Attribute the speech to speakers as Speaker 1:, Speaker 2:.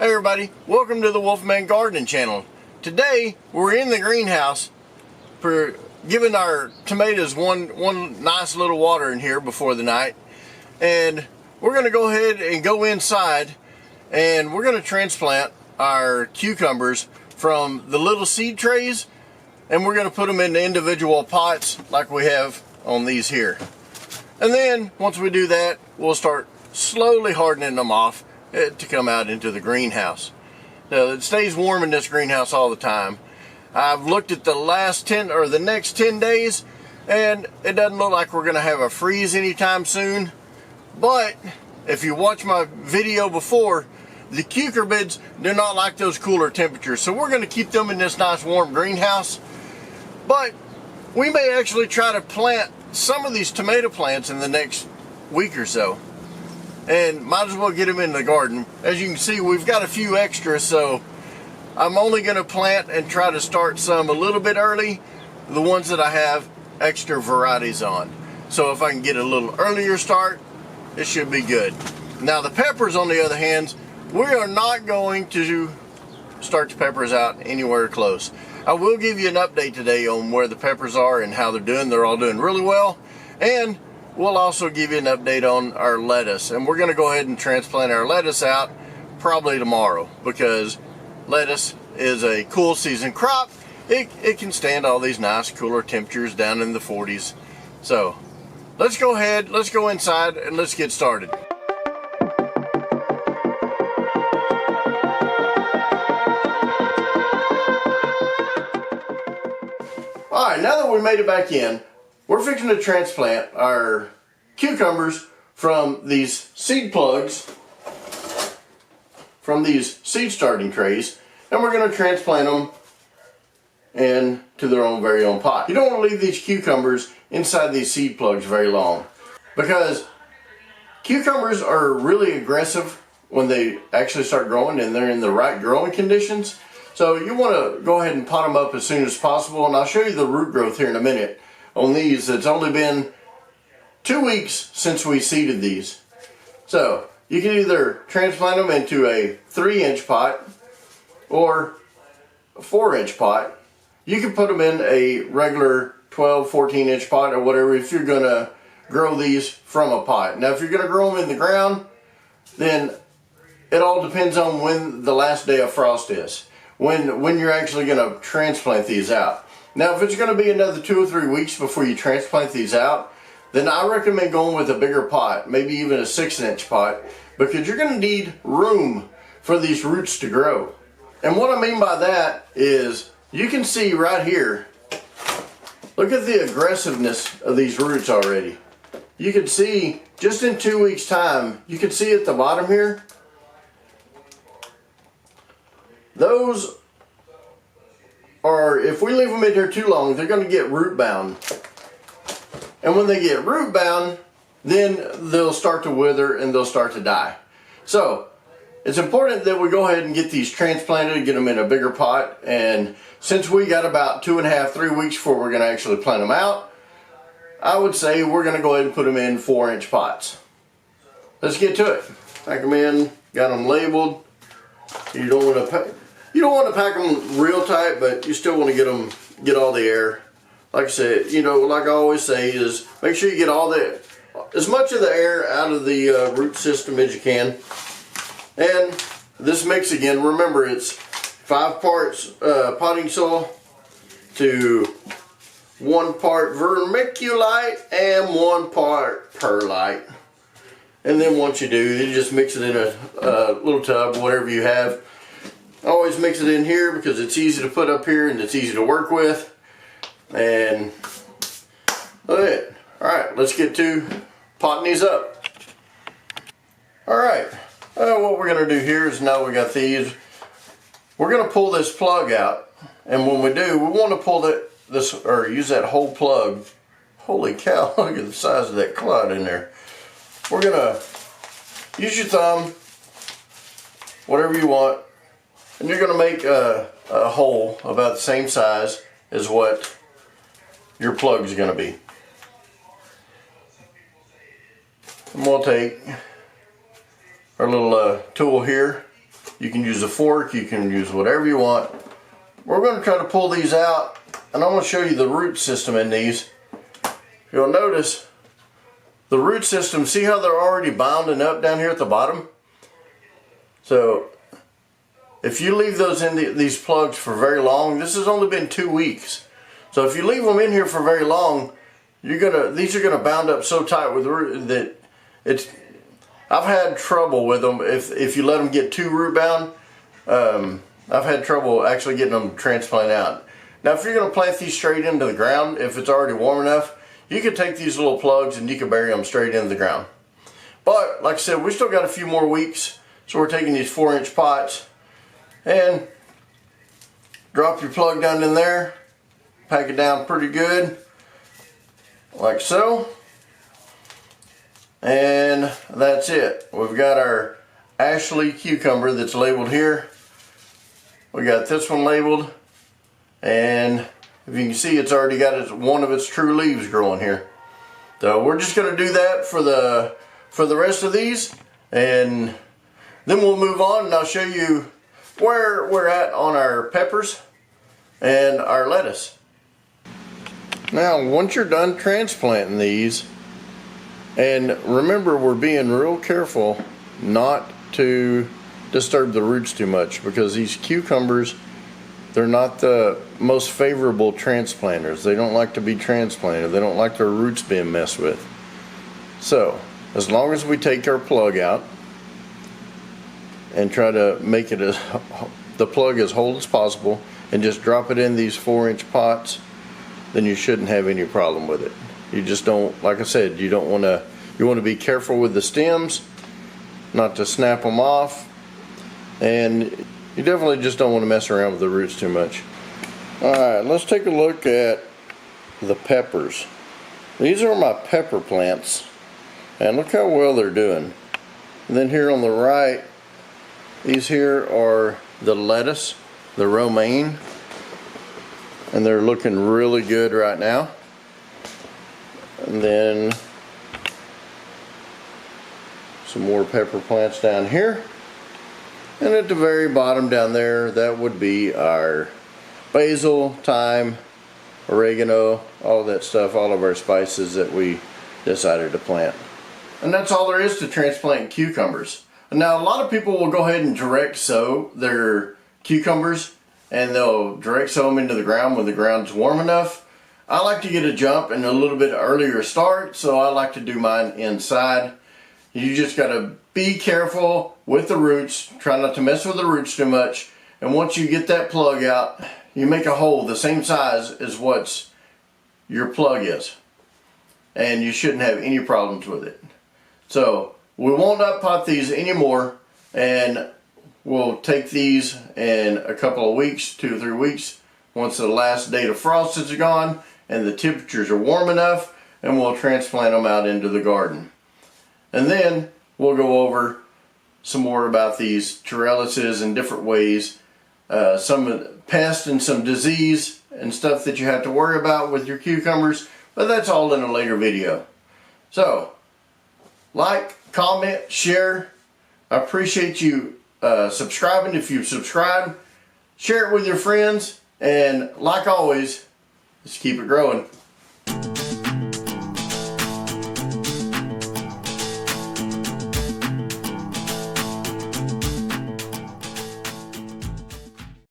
Speaker 1: Hey everybody, welcome to the Wolfman Gardening channel. Today we're in the greenhouse for giving our tomatoes one nice little water in here before the night, and we're going to go ahead and go inside and we're going to transplant our cucumbers from the little seed trays, and we're going to put them in individual pots like we have on these here. And then once we do that, we'll start slowly hardening them off to come out into the greenhouse. Now, it stays warm in this greenhouse all the time. I've looked at the next 10 days, and it doesn't look like we're going to have a freeze anytime soon. But if you watch my video before, the cucurbits do not like those cooler temperatures, so we're going to keep them in this nice warm greenhouse. But we may actually try to plant some of these tomato plants in the next week or so, and might as well get them in the garden. As you can see, we've got a few extras, so I'm only going to plant and try to start some a little bit early, the ones that I have extra varieties on. So if I can get a little earlier start, it should be good. Now the peppers, on the other hand, we are not going to start the peppers out anywhere close. I will give you an update today on where the peppers are and how they're doing. They're all doing really well. And we'll also give you an update on our lettuce, and we're going to go ahead and transplant our lettuce out probably tomorrow, because lettuce is a cool season crop. It can stand all these nice cooler temperatures down in the 40s. So let's go ahead, let's go inside and let's get started. Alright, now that we made it back in, we're fixing to transplant our cucumbers from these seed plugs, from these seed starting trays, and we're going to transplant them into their own very own pot. You don't want to leave these cucumbers inside these seed plugs very long, because cucumbers are really aggressive when they actually start growing and they're in the right growing conditions. So you want to go ahead and pot them up as soon as possible, and I'll show you the root growth here in a minute on these. It's only been 2 weeks since we seeded these. So you can either transplant them into a 3-inch pot or a 4-inch pot. You can put them in a regular 12, 14-inch pot or whatever if you're going to grow these from a pot. Now if you're going to grow them in the ground, then it all depends on when the last day of frost is, when you're actually going to transplant these out. Now if it's going to be another 2 or 3 weeks before you transplant these out, then I recommend going with a bigger pot, maybe even a 6-inch pot, because you're going to need room for these roots to grow. And what I mean by that is, you can see right here, look at the aggressiveness of these roots already. You can see just in 2 weeks time, you can see at the bottom here, those are, if we leave them in here too long, they're going to get root bound. And when they get root bound, then they'll start to wither and they'll start to die. So it's important that we go ahead and get these transplanted, get them in a bigger pot. And since we got about 2.5, 3 weeks before we're going to actually plant them out, I would say we're going to go ahead and put them in 4-inch pots. Let's get to it. Pack them in, got them labeled. You don't want to pack them real tight, but you still want to get all the air. Like I said, you know, like I always say, is make sure you get as much of the air out of the root system as you can. And this mix, again, remember, it's 5 parts potting soil to 1 part vermiculite and 1 part perlite. And then once you do, you just mix it in a little tub, whatever you have. Always mix it in here because it's easy to put up here and it's easy to work with. And that's it. Alright, let's get to potting these up. Alright, what we're going to do here is, now we got these, we're going to pull this plug out. And when we do, we want to pull use that whole plug. Holy cow, look at the size of that clod in there. We're going to use your thumb, whatever you want, and you're going to make a hole about the same size as what your plug is going to be. And we'll take our little tool here, You can use a fork, you can use whatever you want. We're going to try to pull these out, and I'm going to show you the root system in these. You'll notice the root system, see how they're already bounding up down here at the bottom? So if you leave those in these plugs for very long, this has only been 2 weeks. So if you leave them in here for very long, these are gonna bound up so tight with the root that I've had trouble with them if you let them get too root bound. I've had trouble actually getting them to transplant out. Now if you're gonna plant these straight into the ground, if it's already warm enough, you can take these little plugs and you can bury them straight into the ground. But like I said, we still got a few more weeks, so we're taking these 4-inch pots and drop your plug down in there, pack it down pretty good, like so, and that's it. We've got our Ashley cucumber that's labeled here. We got this one labeled, and if you can see, it's already got one of its true leaves growing here. So we're just going to do that for the rest of these, and then we'll move on and I'll show you where we're at on our peppers and our lettuce. Now once you're done transplanting these, and remember, we're being real careful not to disturb the roots too much, because these cucumbers, they're not the most favorable transplanters. They don't like to be transplanted. They don't like their roots being messed with. So as long as we take our plug out and try to make it the plug as whole as possible and just drop it in these 4-inch pots, then you shouldn't have any problem with it. You just don't, like I said, you want to be careful with the stems, not to snap them off, and you definitely just don't want to mess around with the roots too much. Alright, let's take a look at the peppers. These are my pepper plants, and look how well they're doing. And then here on the right, these here are the lettuce, the romaine, and they're looking really good right now. And then some more pepper plants down here. And at the very bottom down there, that would be our basil, thyme, oregano, all that stuff, all of our spices that we decided to plant. And that's all there is to transplanting cucumbers. Now a lot of people will go ahead and direct sow their cucumbers, and they'll direct sow them into the ground when the ground's warm enough. I like to get a jump and a little bit earlier start, so I like to do mine inside. You just gotta be careful with the roots, try not to mess with the roots too much, and once you get that plug out, you make a hole the same size as what your plug is, and you shouldn't have any problems with it. So we won't pot these anymore, and we'll take these in a couple of weeks, 2 or 3 weeks, once the last date of frost is gone and the temperatures are warm enough, and we'll transplant them out into the garden. And then we'll go over some more about these trellises and different ways, some pest and some disease and stuff that you have to worry about with your cucumbers, but that's all in a later video. So like, comment, share. I appreciate you subscribing if you've subscribed. Share it with your friends, and like always, just keep it growing.